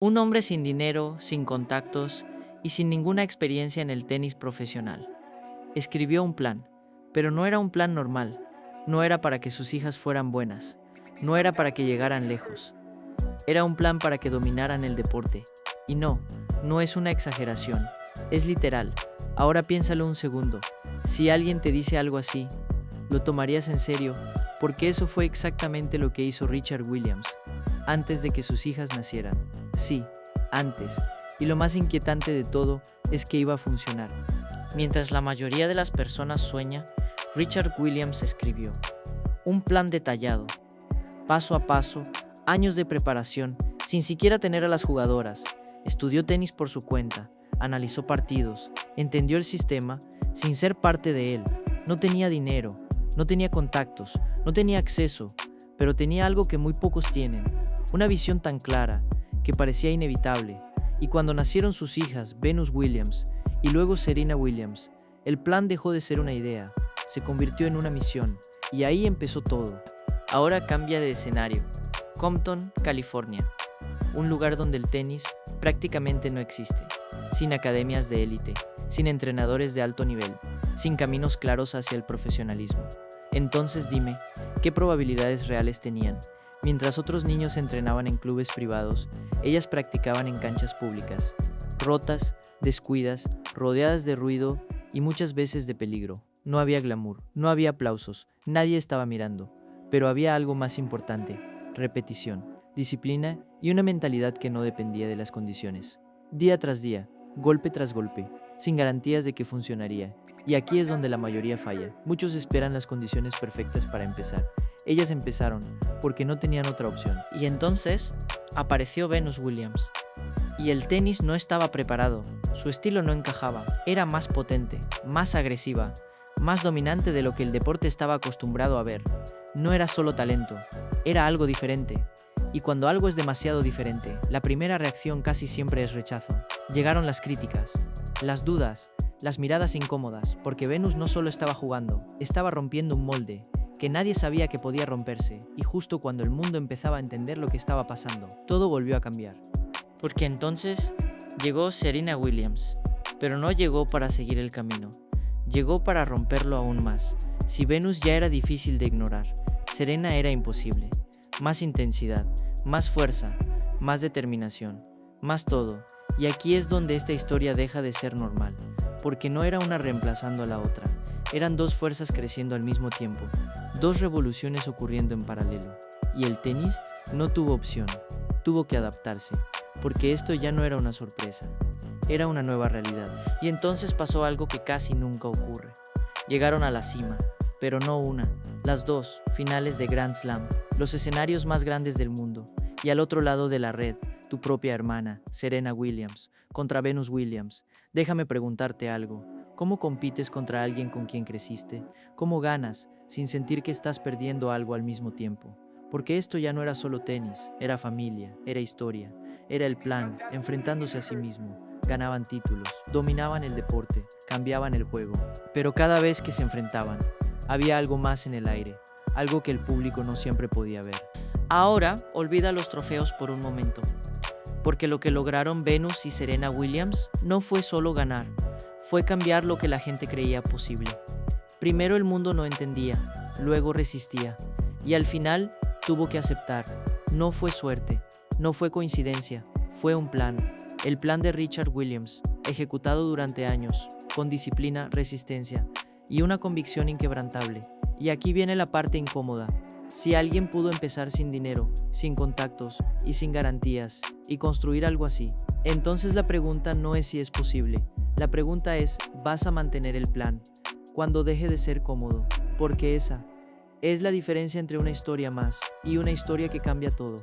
Un hombre sin dinero, sin contactos y sin ninguna experiencia en el tenis profesional. Escribió un plan, pero no era un plan normal. No era para que sus hijas fueran buenas. No era para que llegaran lejos. Era un plan para que dominaran el deporte. Y no, no es una exageración. Es literal. Ahora piénsalo un segundo. Si alguien te dice algo así, ¿lo tomarías en serio? Porque eso fue exactamente lo que hizo Richard Williams, antes de que sus hijas nacieran. Sí, antes. Y lo más inquietante de todo es que iba a funcionar. Mientras la mayoría de las personas sueña, Richard Williams escribió un plan detallado, paso a paso, años de preparación, sin siquiera tener a las jugadoras. Estudió tenis por su cuenta, analizó partidos, entendió el sistema sin ser parte de él. No tenía dinero, no tenía contactos, no tenía acceso, pero tenía algo que muy pocos tienen, una visión tan clara que parecía inevitable. Y cuando nacieron sus hijas, Venus Williams y luego Serena Williams, el plan dejó de ser una idea, se convirtió en una misión, y ahí empezó todo. Ahora cambia de escenario. Compton, California, un lugar donde el tenis prácticamente no existe, sin academias de élite, sin entrenadores de alto nivel, sin caminos claros hacia el profesionalismo. Entonces dime, ¿qué probabilidades reales tenían? Mientras otros niños entrenaban en clubes privados, ellas practicaban en canchas públicas, rotas, descuidas, rodeadas de ruido y muchas veces de peligro. No había glamour, no había aplausos, nadie estaba mirando, pero había algo más importante: repetición, disciplina y una mentalidad que no dependía de las condiciones. Día tras día, golpe tras golpe, sin garantías de que funcionaría. Y aquí es donde la mayoría falla. Muchos esperan las condiciones perfectas para empezar. Ellas empezaron porque no tenían otra opción. Y entonces apareció Venus Williams. Y el tenis no estaba preparado. Su estilo no encajaba. Era más potente, más agresiva, más dominante de lo que el deporte estaba acostumbrado a ver. No era solo talento, era algo diferente. Y cuando algo es demasiado diferente, la primera reacción casi siempre es rechazo. Llegaron las críticas, las dudas, las miradas incómodas, porque Venus no solo estaba jugando, estaba rompiendo un molde que nadie sabía que podía romperse, y justo cuando el mundo empezaba a entender lo que estaba pasando, todo volvió a cambiar. Porque entonces llegó Serena Williams, pero no llegó para seguir el camino, llegó para romperlo aún más. Si Venus ya era difícil de ignorar, Serena era imposible. Más intensidad, más fuerza, más determinación, más todo. Y aquí es donde esta historia deja de ser normal, porque no era una reemplazando a la otra, eran dos fuerzas creciendo al mismo tiempo, dos revoluciones ocurriendo en paralelo. Y el tenis no tuvo opción, tuvo que adaptarse, porque esto ya no era una sorpresa, era una nueva realidad. Y entonces pasó algo que casi nunca ocurre. Llegaron a la cima, pero no una, las dos finales de Grand Slam, los escenarios más grandes del mundo, y al otro lado de la red, tu propia hermana, Serena Williams, contra Venus Williams. Déjame preguntarte algo. ¿Cómo compites contra alguien con quien creciste? ¿Cómo ganas sin sentir que estás perdiendo algo al mismo tiempo? Porque esto ya no era solo tenis, era familia, era historia, era el plan, enfrentándose a sí mismo. Ganaban títulos, dominaban el deporte, cambiaban el juego, pero cada vez que se enfrentaban, había algo más en el aire, algo que el público no siempre podía ver. Ahora, olvida los trofeos por un momento, porque lo que lograron Venus y Serena Williams no fue solo ganar, fue cambiar lo que la gente creía posible. Primero el mundo no entendía, luego resistía, y al final tuvo que aceptar. No fue suerte, no fue coincidencia, fue un plan. El plan de Richard Williams, ejecutado durante años, con disciplina, resistencia y una convicción inquebrantable. Y aquí viene la parte incómoda. Si alguien pudo empezar sin dinero, sin contactos y sin garantías, y construir algo así, entonces la pregunta no es si es posible. La pregunta es, ¿vas a mantener el plan cuando deje de ser cómodo? Porque esa es la diferencia entre una historia más y una historia que cambia todo.